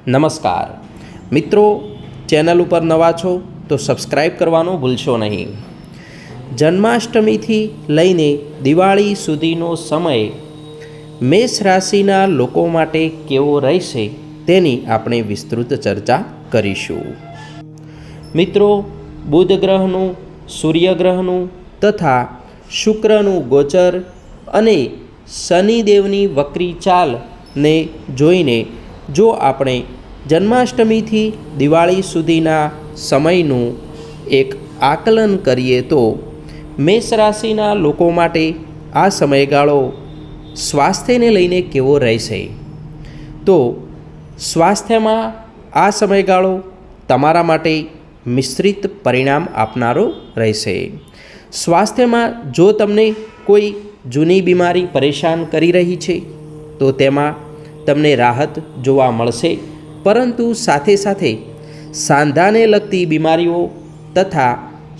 નમસ્કાર મિત્રો, ચેનલ ઉપર નવા છો તો સબસ્ક્રાઈબ કરવાનું ભૂલશો નહીં. જન્માષ્ટમીથી લઈને દિવાળી સુધીનો સમય મેષ રાશિના લોકો માટે કેવો રહેશે તેની આપણે વિસ્તૃત ચર્ચા કરીશું. મિત્રો, બુધ ગ્રહનું, સૂર્ય ગ્રહનું તથા શુક્રનું ગોચર અને શનિદેવની વક્રી ચાલને જોઈને જો આપણે જન્માષ્ટમીથી દિવાળી સુધીના સમયનું એક આકલન કરીએ તો મેષ રાશિના લોકો માટે આ સમયગાળો સ્વાસ્થ્યને લઈને કેવો રહેશે. તો સ્વાસ્થ્યમાં આ સમયગાળો તમારા માટે મિશ્રિત પરિણામ આપનારો રહેશે. સ્વાસ્થ્યમાં જો તમને કોઈ જૂની બીમારી પરેશાન કરી રહી છે તો તેમાં તમને રાહત જોવા મળશે, પરંતુ સાથે સાથે સાંધાને લગતી બીમારીઓ તથા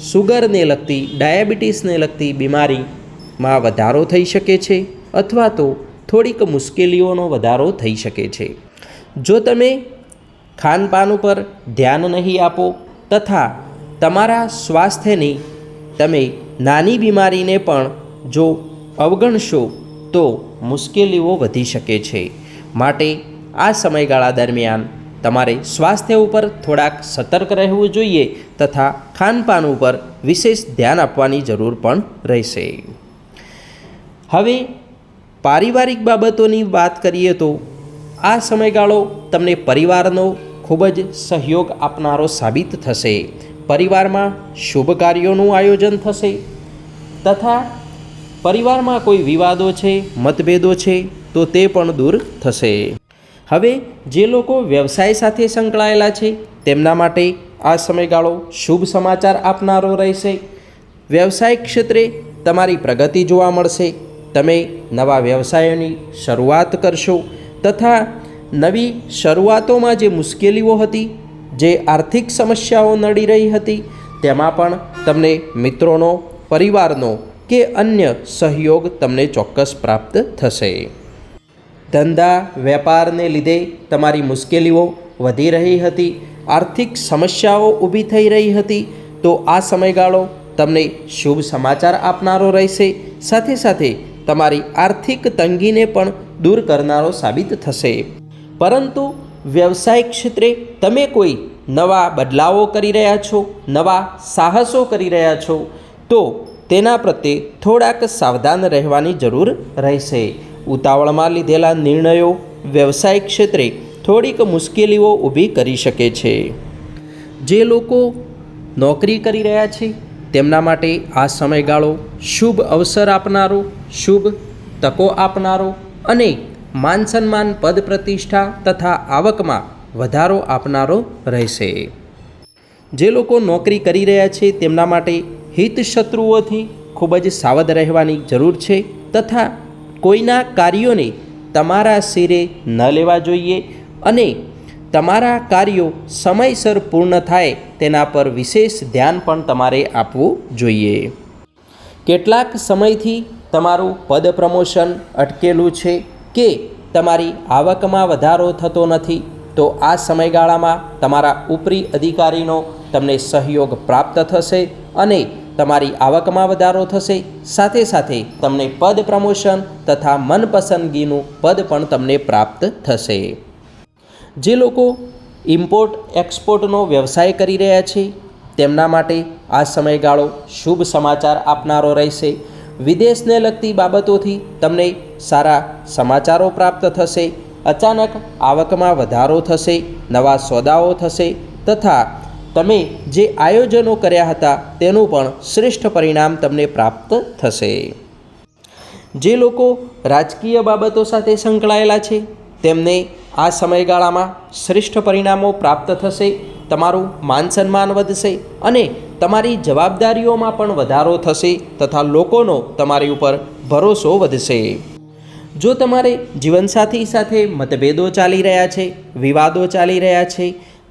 સુગરને લગતી, ડાયાબિટીસને લગતી બીમારીમાં વધારો થઈ શકે છે અથવા તો થોડીક મુશ્કેલીઓનો વધારો થઈ શકે છે. જો તમે ખાનપાન ઉપર ધ્યાન નહીં આપો તથા તમારા સ્વાસ્થ્યની તમે નાની બીમારીને પણ જો અવગણશો તો મુશ્કેલીઓ વધી શકે છે. માટે આ સમયગાળા દરમિયાન તમારે સ્વાસ્થ્ય ઉપર થોડાક સતર્ક રહેવું જોઈએ તથા ખાનપાન ઉપર વિશેષ ધ્યાન આપવાની જરૂર પણ રહેશે. હવે પારિવારિક બાબતોની વાત કરીએ તો આ સમયગાળો તમને પરિવારનો ખૂબ જ સહયોગ આપનારો સાબિત થશે. પરિવારમાં શુભ કાર્યોનું આયોજન થશે તથા પરિવારમાં કોઈ વિવાદો છે, મતભેદો છે તો તે પણ દૂર થશે. હવે જે લોકો વ્યવસાય સાથે સંકળાયેલા છે તેમના માટે આ સમયગાળો શુભ સમાચાર આપનારો રહેશે. વ્યવસાયિક ક્ષેત્રે તમારી પ્રગતિ જોવા મળશે. તમે નવા વ્યવસાયોની શરૂઆત કરશો તથા નવી શરૂઆતોમાં જે મુશ્કેલીઓ હતી, જે આર્થિક સમસ્યાઓ નડી રહી હતી, તેમાં પણ તમને મિત્રોનો, પરિવારનો કે અન્ય સહયોગ તમને ચોક્કસ પ્રાપ્ત થશે. ધંધા વેપારને લીધે તમારી મુશ્કેલીઓ વધી રહી હતી, આર્થિક સમસ્યાઓ ઊભી થઈ રહી હતી, તો આ સમયગાળો તમને શુભ સમાચાર આપનારો રહેશે. સાથે સાથે તમારી આર્થિક તંગીને પણ દૂર કરનારો સાબિત થશે. પરંતુ વ્યવસાયિક ક્ષેત્રે તમે કોઈ નવા બદલાવો કરી રહ્યા છો, નવા સાહસો કરી રહ્યા છો તો તેના પ્રત્યે થોડાક સાવધાન રહેવાની જરૂર રહેશે. ઉતાવળમાં લીધેલા નિર્ણયો વ્યવસાયિક ક્ષેત્રે થોડીક મુશ્કેલીઓ ઊભી કરી શકે છે. જે લોકો નોકરી કરી રહ્યા છે તેમના માટે આ સમયગાળો શુભ અવસર આપનારો, શુભ તકો આપનારો અને માન સન્માન, પદ પ્રતિષ્ઠા તથા આવકમાં વધારો આપનારો રહેશે. જે લોકો નોકરી કરી રહ્યા છે તેમના માટે હિત શત્રુઓથી ખૂબ જ સાવધ રહેવાની જરૂર છે તથા કોઈના કાર્યોને તમારા શિરે ન લેવા જોઈએ અને તમારા કાર્યો સમયસર પૂર્ણ થાય તેના પર વિશેષ ધ્યાન પણ તમારે આપવું જોઈએ. કેટલાક સમયથી તમારું પદ પ્રમોશન અટકેલું છે કે તમારી આવકમાં વધારો થતો નથી તો આ સમયગાળામાં તમારા ઉપરી અધિકારીનો તમને સહયોગ પ્રાપ્ત થશે અને તમારી આવકમાં વધારો થશે. સાથે સાથે તમને પદ પ્રમોશન તથા મનપસંદગીનું પદ પણ તમને પ્રાપ્ત થશે. જે લોકો ઇમ્પોર્ટ એક્સપોર્ટનો વ્યવસાય કરી રહ્યા છે તેમના માટે આ સમયગાળો શુભ સમાચાર આપનારો રહેશે. વિદેશને લગતી બાબતોથી તમને સારા સમાચારો પ્રાપ્ત થશે. અચાનક આવકમાં વધારો થશે, નવા સોદાઓ થશે તથા તમે જે આયોજનો કર્યા હતા તેનું પણ શ્રેષ્ઠ પરિણામ તમને પ્રાપ્ત થશે. જે લોકો રાજકીય બાબતો સાથે સંકળાયેલા છે તેમને આ સમયગાળામાં શ્રેષ્ઠ પરિણામો પ્રાપ્ત થશે. તમારું માન સન્માન વધશે અને તમારી જવાબદારીઓમાં પણ વધારો થશે તથા લોકોનો તમારી ઉપર ભરોસો વધશે. જો તમારે જીવનસાથી સાથે મતભેદો ચાલી રહ્યા છે, વિવાદો ચાલી રહ્યા છે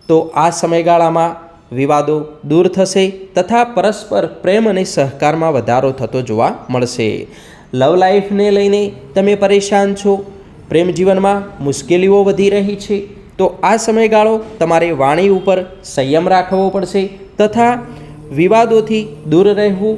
તો આ સમયગાળામાં વિવાદો દૂર થશે તથા પરસ્પર પ્રેમ અને સહકારમાં વધારો થતો જોવા મળશે. લવ લાઈફને લઈને તમે પરેશાન છો, પ્રેમ જીવનમાં મુશ્કેલીઓ વધી રહી છે તો આ સમયગાળો તમારે વાણી ઉપર સંયમ રાખવો પડશે તથા વિવાદોથી દૂર રહેવું.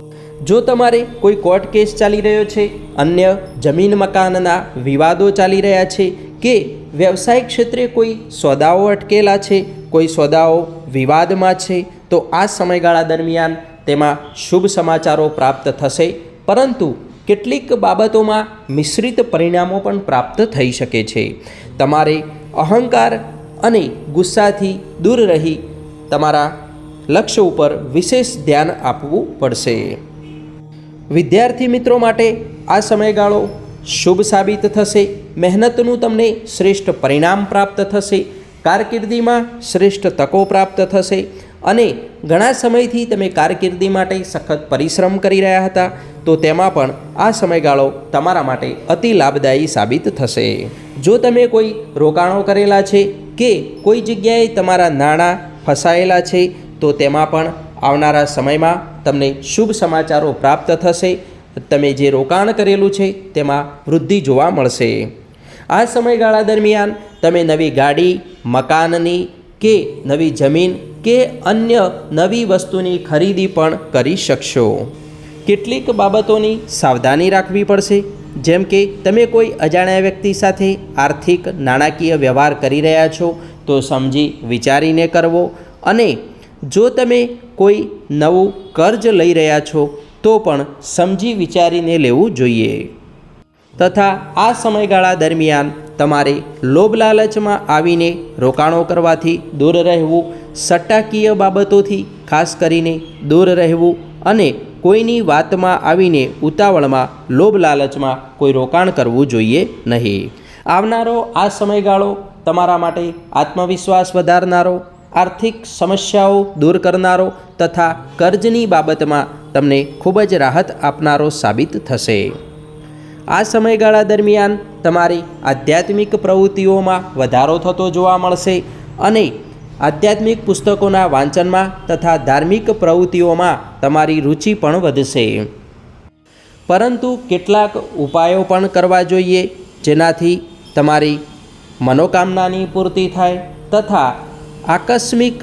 જો તમારે કોઈ કોર્ટ કેસ ચાલી રહ્યો છે, અન્ય જમીન મકાનના વિવાદો ચાલી રહ્યા છે કે વ્યવસાયિક ક્ષેત્રે કોઈ સોદાઓ અટકેલા છે, કોઈ સોદાઓ વિવાદમાં છે, તો આ સમયગાળા દરમિયાન તેમાં શુભ સમાચારો પ્રાપ્ત થશે. પરંતુ કેટલીક બાબતોમાં મિશ્રિત પરિણામો પણ પ્રાપ્ત થઈ શકે છે. તમારે અહંકાર અને ગુસ્સાથી દૂર રહી તમારા લક્ષ્ય ઉપર વિશેષ ધ્યાન આપવું પડશે. વિદ્યાર્થી મિત્રો માટે આ સમયગાળો શુભ સાબિત થશે. મહેનતનું તમને શ્રેષ્ઠ પરિણામ પ્રાપ્ત થશે. કારકિર્દીમાં શ્રેષ્ઠ તકો પ્રાપ્ત થશે અને ઘણા સમયથી તમે કારકિર્દી માટે સખત પરિશ્રમ કરી રહ્યા હતા, તો તેમાં પણ આ સમયગાળો તમારા માટે અતિ લાભદાયી સાબિત થશે. જો તમે કોઈ રોકાણો કરેલા છે કે કોઈ જગ્યાએ તમારા નાણાં ફસાયેલા છે, તો તેમાં પણ આવનારા સમયમાં તમને શુભ સમાચારો પ્રાપ્ત થશે. તમે જે રોકાણ કરેલું છે તેમાં વૃદ્ધિ જોવા મળશે. આ સમયગાળા દરમિયાન તમે નવી ગાડી, મકાનની કે નવી જમીન કે અન્ય નવી વસ્તુની ખરીદી પણ કરી શકશો. કેટલીક બાબતોની સાવધાની રાખવી પડશે, જેમ કે તમે કોઈ અજાણ્યા વ્યક્તિ સાથે આર્થિક નાણાકીય વ્યવહાર કરી રહ્યા છો તો સમજી વિચારીને કરવો, અને જો તમે કોઈ નવું કર્જ લઈ રહ્યા છો તો પણ સમજી વિચારીને લેવું જોઈએ. તથા આ સમયગાળા દરમિયાન તમારે લોભ લાલચમાં આવીને રોકાણો કરવાથી દૂર રહેવું, સટ્ટાકીય બાબતોથી ખાસ કરીને દૂર રહેવું અને કોઈની વાતમાં આવીને ઉતાવળમાં લોભ લાલચમાં કોઈ રોકાણ કરવું જોઈએ નહીં. આવનારો આ સમયગાળો તમારા માટે આત્મવિશ્વાસ વધારનારો, આર્થિક સમસ્યાઓ દૂર કરનારો તથા કર્જની બાબતમાં તમને ખૂબ જ રાહત આપનારો સાબિત થશે. આ સમયગાળા દરમિયાન તમારી આધ્યાત્મિક પ્રવૃત્તિઓમાં વધારો થતો જોવા મળશે અને આધ્યાત્મિક પુસ્તકોના વાંચનમાં તથા ધાર્મિક પ્રવૃત્તિઓમાં તમારી રુચિ પણ વધશે. પરંતુ કેટલાક ઉપાયો પણ કરવા જોઈએ, જેનાથી તમારી મનોકામનાની પૂર્તિ થાય તથા આકસ્મિક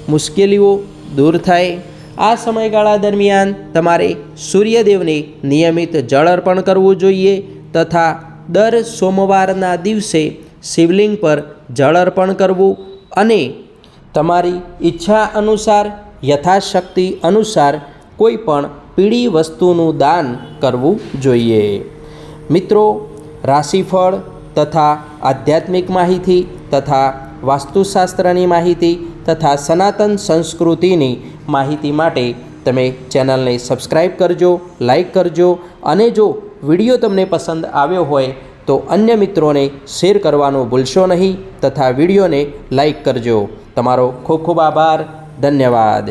મુશ્કેલીઓ દૂર થાય. આ સમયગાળા દરમિયાન તમારે સૂર્યદેવને નિયમિત જળ અર્પણ કરવું જોઈએ તથા દર સોમવારના દિવસે શિવલિંગ પર જળ અર્પણ કરવું અને તમારી ઈચ્છા અનુસાર યથાશક્તિ અનુસાર કોઈ પણ પીળી વસ્તુનું દાન કરવું જોઈએ. મિત્રો, રાશિફળ તથા આધ્યાત્મિક માહિતી તથા વાસ્તુશાસ્ત્રની માહિતી તથા સનાતન સંસ્કૃતિની માહિતી માટે તમે ચેનલને સબસ્ક્રાઈબ કરજો, લાઈક કરજો અને જો વિડીયો તમને પસંદ આવ્યો હોય તો અન્ય મિત્રોને શેર કરવાનું ભૂલશો નહીં તથા વિડીયોને લાઈક કરજો. તમારો ખૂબ ખૂબ આભાર. ધન્યવાદ.